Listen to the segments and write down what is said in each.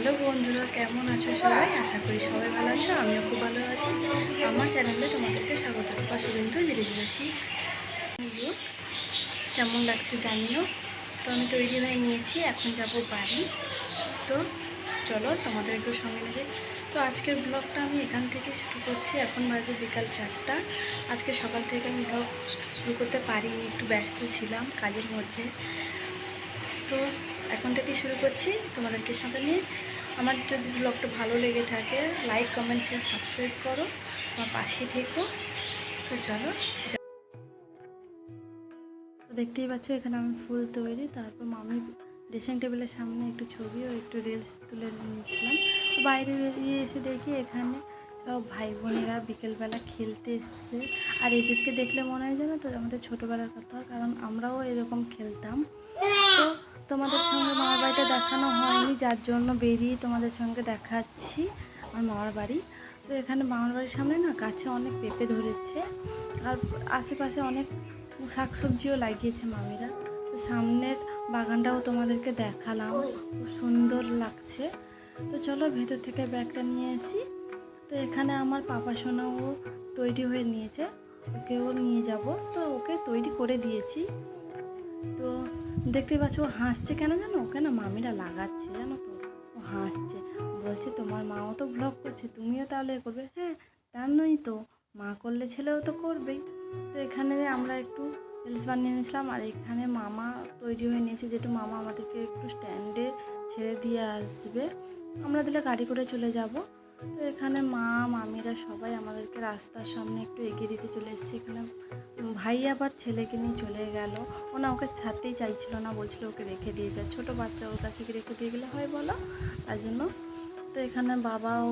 Hello বন্ধুরা, কেমন আছো সবাই? আশা করি সবাই ভালো আছো। আমিও খুব ভালো আছি। আমার চ্যানেলে তোমাদেরকে স্বাগত। পাশুবিন্দু 006 কেমন লাগছে জানিও। তো আমি তৈরি হয়ে নিয়েছি, এখন যাব বাড়ি। তো চলো তোমাদেরকেও সঙ্গে নেবে। তো আজকের ব্লগটা আমি এখান থেকে শুরু করছি। এখন বাজে বিকাল 4টা। আজকে সকাল থেকে আমি ব্লগ শুরু করতে পারিনি, একটু ব্যস্ত ছিলাম কাজের মধ্যে। তো এখন থেকে শুরু করছি তোমাদেরকে সাথে নিয়ে। আমার যদি ব্লগটা ভালো লেগে থাকে, লাইক, কমেন্ট, শেয়ার, সাবস্ক্রাইব করো, আমার পাশে থেকো। তো চলো। তো দেখতেই পাচ্ছ এখানে আমি ফুল তৈরি, তারপর মামি ড্রেসিং টেবিলের সামনে একটু ছবি ও একটু রিলস তুলে নিয়েছিলাম। তো বাইরে বেরিয়ে এসে দেখি এখানে সব ভাই বোনেরা বিকেলবেলা খেলতে এসছে। আর এদেরকে দেখলে মনে হয় জানো তো আমাদের ছোটোবেলার কথা, কারণ আমরাও এরকম খেলতাম। তো তোমাদের সঙ্গে মামার বাড়িটা দেখানো হয়নি, যার জন্য বেরিয়ে তোমাদের সঙ্গে দেখাচ্ছি আমার মামার বাড়ি। তো এখানে মামার বাড়ির সামনে না গাছে অনেক পেঁপে ধরেছে, আর আশেপাশে অনেক শাকসবজিও লাগিয়েছে মামিরা। তো সামনের বাগানটাও তোমাদেরকে দেখালাম, খুব সুন্দর লাগছে। তো চলো ভেতর থেকে ব্যাগটা নিয়ে আসি। তো এখানে আমার পাপা সোনাও তৈরি হয়ে নিয়েছে, ওকেও নিয়ে যাব। তো ওকে তৈরি করে দিয়েছি। তো দেখতে পাচ্ছ ও হাসছে কেন জানো? ওকে না মামিরা লাগাচ্ছে জানো তো। ও হাসছে, বলছে তোমার মাও তো ব্লগ করছে, তুমিও তাহলে করবে। হ্যাঁ, তার নয় তো, মা করলে ছেলেও তো করবেই। তো এখানে আমরা একটু রিলস বানিয়ে নিয়েছিলাম, আর এখানে মামা তৈরি হয়ে নিয়েছে, যেহেতু মামা আমাদেরকে একটু স্ট্যান্ডে ছেড়ে দিয়ে আসবে, আমরা দিলে গাড়ি করে চলে যাব। তো এখানে মা মামিরা সবাই আমাদেরকে রাস্তার সামনে একটু এগিয়ে দিতে চলে এসেছে। এখানে ভাই আবার ছেলেকে নিয়ে চলে গেল। ও না ওকে ছাড়তেই চাইছিল না, বলছিল ওকে রেখে দিয়ে যায়, ছোটো বাচ্চা ওর কাছে রেখে দিয়ে গেলে হয় বলো, তার জন্য। তো এখানে বাবাও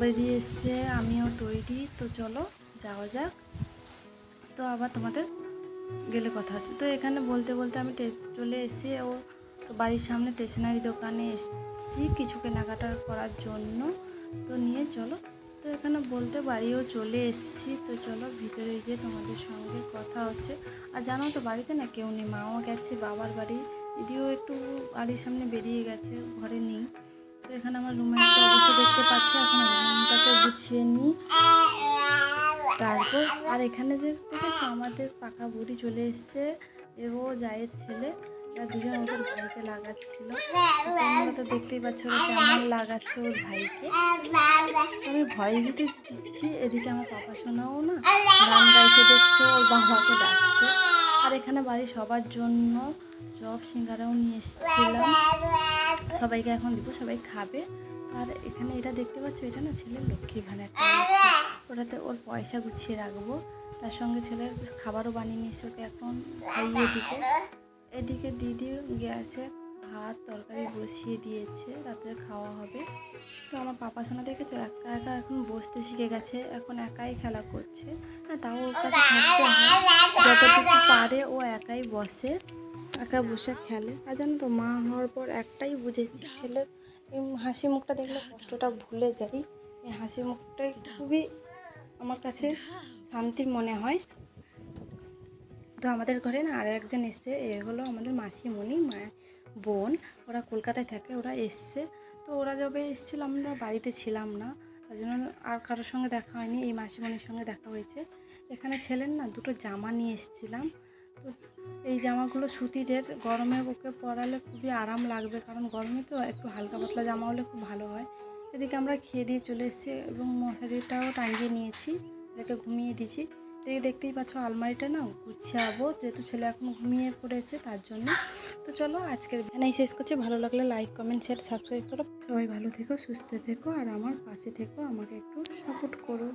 বেরিয়ে এসছে, আমিও তৈরি। তো চলো যাওয়া যাক। তো আবার তোমাদের গেলে কথা হচ্ছে। তো এখানে বলতে বলতে আমি চলে এসে ও বাড়ির সামনে স্টেশনারি দোকানে এসেছি কিছু কেনাকাটা করার জন্য। তো নিয়ে চলো। তো এখানে বলতে বাড়িও চলে এসেছি। তো চলো ভিতরে গিয়ে তোমাদের সঙ্গে কথা হচ্ছে। আর জানো তো বাড়িতে না কেউ নেই, মাও গেছে বাবার বাড়ি, দিদিও একটু বাড়ির সামনে বেরিয়ে গেছে, ঘরে নেই। তো এখানে আমার রুমের একটা অবস্থা দেখতে পাচ্ছি, এখন রুমটাকে গুছিয়ে নিই তারপর। আর এখানে যে দেখেছো আমাদের পাকা বুড়ি চলে এসছে, ও জায়ের ছেলে, এরা দুজন ওদের ভাইকে লাগাচ্ছিল। তোমরা তো দেখতেই পাচ্ছ ওরা কেমন লাগাচ্ছে ওর ভাইকে। আমি ভয় দিতে দিচ্ছি, এদিকে আমার পাপা শোনাও না গান গাইতে, দেখছো ওর বাবাকে ডাকছে। আর এখানে বাড়ির সবার জন্য চপ সিঙ্গারাও নিয়ে এসেছিলাম, সবাইকে এখন দিব, সবাই খাবে। আর এখানে এটা দেখতে পাচ্ছ, এটা না ছেলের লক্ষ্মীর ভাণ্ডার, ওটাতে ওর পয়সা গুছিয়ে রাখবো। তার সঙ্গে ছেলের খাবারও বানিয়ে নিয়েছে, ওকে এখন খাইয়ে দিতে। এদিকে দিদি গ্যাসে ভাত তরকারি বসিয়ে দিয়েছে, রাত্রে খাওয়া হবে। তো আমার পাপা সোনা দেখেছো একা একা এখন বসতে শিখে গেছে, এখন একাই খেলা করছে। হ্যাঁ, তাও ওর কাছে থাকতে হয়, যতটুকু পারে ও একাই বসে, একা বসে খেলে। আর জানো তো মা হওয়ার পর একটাই বুঝেছি, ছেলের এই হাসি মুখটা দেখলে কষ্টটা ভুলে যাই। এই হাসি মুখটাই খুবই আমার কাছে শান্তির মনে হয়। তো আমাদের ঘরে না আরও একজন এসছে, এ হলো আমাদের মাসিমণি, মায়ের বোন। ওরা কলকাতায় থাকে, ওরা এসছে। তো ওরা যবে এসেছিলো আমরা বাড়িতে ছিলাম না, তার জন্য আর কারোর সঙ্গে দেখা হয়নি, এই মাসিমণির সঙ্গে দেখা হয়েছে। এখানে ছেলের না দুটো জামা নিয়ে এসেছিলাম। তো এই জামাগুলো সুতিরের, গরমে ওকে পরালে খুবই আরাম লাগবে, কারণ গরমে তো একটু হালকা পাতলা জামা হলে খুব ভালো হয়। এদিকে আমরা খেয়ে দিয়ে চলে এসেছি এবং মশারিটাও টাঙিয়ে নিয়েছি, এটাকে ঘুমিয়ে দিয়েছি। দেখতেই পাচ্ছ আলমারিটা না গুছিয়াবো, যেহেতু ছেলে এখন ঘুমিয়ে পড়েছে তার জন্য। তো চলো আজকের এখানেই শেষ করছি। ভালো লাগলে লাইক কমেন্ট শেয়ার সাবস্ক্রাইব করো। সবাই ভালো থেকো, সুস্থ থেকো, আর আমার পাশে থেকো, আমাকে একটু সাপোর্ট করো।